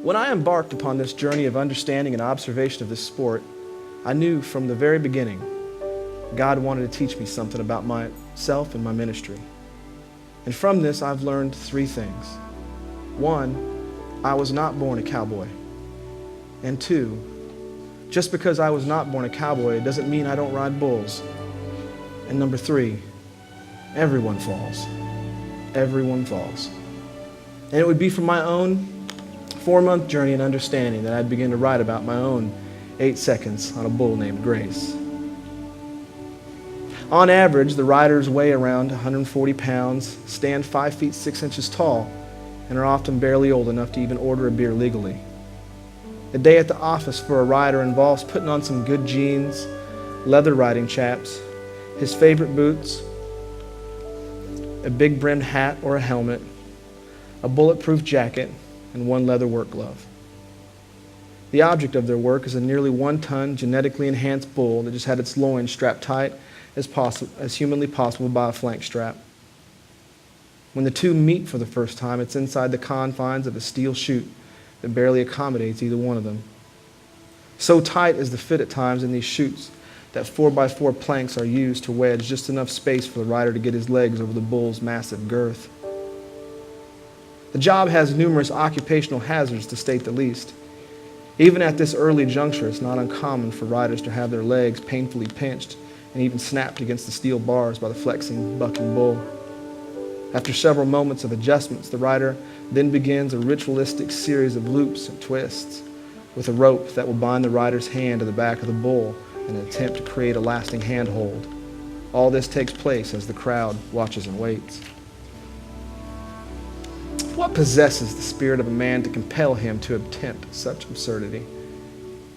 When I embarked upon this journey of understanding and observation of this sport, I knew from the very beginning God wanted to teach me something about myself and my ministry. And from this, I've learned three things. One, I was not born a cowboy. And two, just because I was not born a cowboy, it doesn't mean I don't ride bulls. And number three, everyone falls. Everyone falls. And it would be from my own 4-month journey and understanding that I'd begin to write about my own 8 seconds on a bull named Grace. On average, the riders weigh around 140 pounds, stand 5 feet 6 inches tall, and are often barely old enough to even order a beer legally. A day at the office for a rider involves putting on some good jeans, leather riding chaps, his favorite boots, a big brimmed hat or a helmet, a bulletproof jacket, and one leather work glove. The object of their work is a nearly 1-ton genetically enhanced bull that just had its loins strapped tight as humanly possible by a flank strap. When the two meet for the first time, it's inside the confines of a steel chute that barely accommodates either one of them. So tight is the fit at times in these chutes that 4x4 planks are used to wedge just enough space for the rider to get his legs over the bull's massive girth. The job has numerous occupational hazards, to state the least. Even at this early juncture, it's not uncommon for riders to have their legs painfully pinched and even snapped against the steel bars by the flexing, bucking bull. After several moments of adjustments, the rider then begins a ritualistic series of loops and twists with a rope that will bind the rider's hand to the back of the bull in an attempt to create a lasting handhold. All this takes place as the crowd watches and waits. What possesses the spirit of a man to compel him to attempt such absurdity?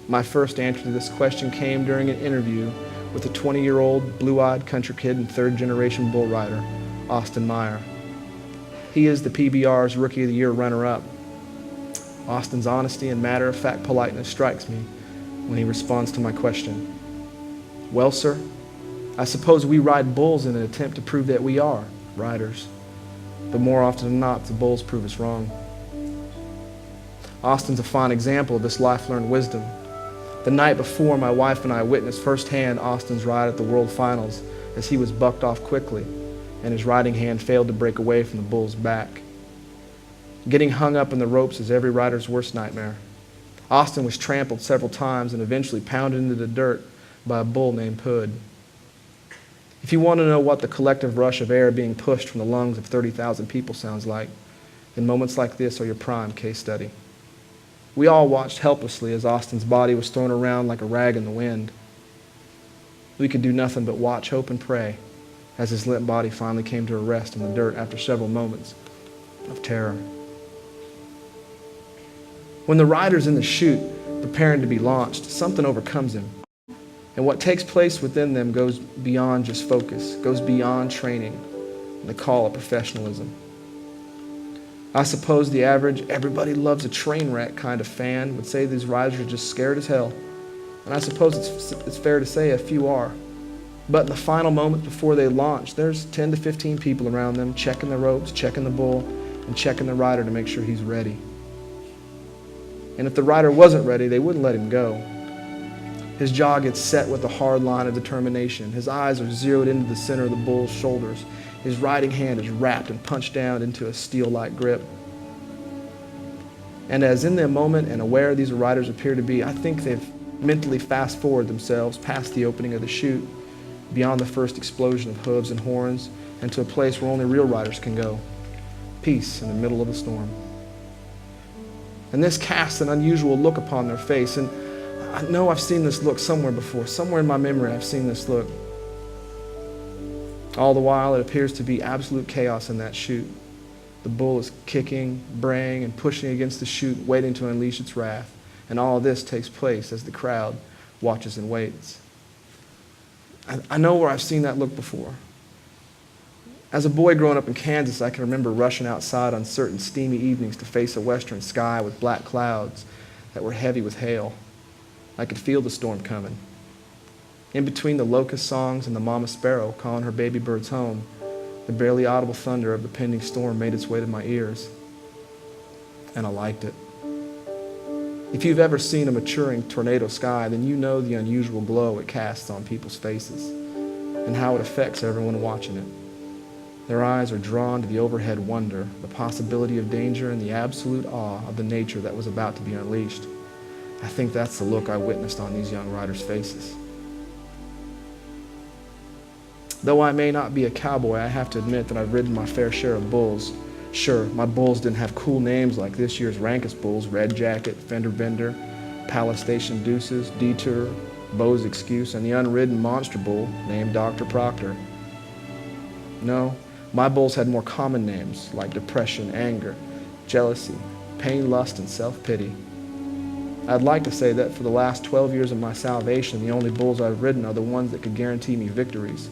My first answer to this question came during an interview with a 20-year-old blue-eyed country kid and third-generation bull rider, Austin Meyer. He is the PBR's Rookie of the Year runner-up. Austin's honesty and matter-of-fact politeness strikes me when he responds to my question. Well, sir, I suppose we ride bulls in an attempt to prove that we are riders. But more often than not, the bulls prove us wrong. Austin's a fine example of this life-learned wisdom. The night before, my wife and I witnessed firsthand Austin's ride at the World Finals as he was bucked off quickly and his riding hand failed to break away from the bull's back. Getting hung up in the ropes is every rider's worst nightmare. Austin was trampled several times and eventually pounded into the dirt by a bull named Pud. If you want to know what the collective rush of air being pushed from the lungs of 30,000 people sounds like, then moments like this are your prime case study. We all watched helplessly as Austin's body was thrown around like a rag in the wind. We could do nothing but watch, hope, and pray as his limp body finally came to a rest in the dirt after several moments of terror. When the rider's in the chute, preparing to be launched, something overcomes him. And what takes place within them goes beyond just focus, goes beyond training and the call of professionalism. I suppose the average everybody loves a train wreck kind of fan would say these riders are just scared as hell. And I suppose it's fair to say a few are. But in the final moment before they launch, there's 10 to 15 people around them checking the ropes, checking the bull, and checking the rider to make sure he's ready. And if the rider wasn't ready, they wouldn't let him go. His jaw gets set with a hard line of determination. His eyes are zeroed into the center of the bull's shoulders. His riding hand is wrapped and punched down into a steel-like grip. And as in the moment and aware these riders appear to be, I think they've mentally fast-forwarded themselves past the opening of the chute, beyond the first explosion of hooves and horns, and to a place where only real riders can go. Peace in the middle of the storm. And this casts an unusual look upon their face, and I know I've seen this look somewhere before. Somewhere in my memory I've seen this look. All the while it appears to be absolute chaos in that chute. The bull is kicking, braying, and pushing against the chute, waiting to unleash its wrath. And all of this takes place as the crowd watches and waits. I know where I've seen that look before. As a boy growing up in Kansas, I can remember rushing outside on certain steamy evenings to face a western sky with black clouds that were heavy with hail. I could feel the storm coming. In between the locust songs and the mama sparrow calling her baby birds home, the barely audible thunder of the pending storm made its way to my ears. And I liked it. If you've ever seen a maturing tornado sky, then you know the unusual glow it casts on people's faces and how it affects everyone watching it. Their eyes are drawn to the overhead wonder, the possibility of danger, and the absolute awe of the nature that was about to be unleashed. I think that's the look I witnessed on these young riders' faces. Though I may not be a cowboy, I have to admit that I've ridden my fair share of bulls. Sure, my bulls didn't have cool names like this year's Rankest bulls, Red Jacket, Fender Bender, Palace Station Deuces, Detour, Beau's Excuse, and the unridden monster bull named Dr. Proctor. No, my bulls had more common names like depression, anger, jealousy, pain, lust, and self-pity. I'd like to say that for the last 12 years of my salvation, the only bulls I've ridden are the ones that could guarantee me victories.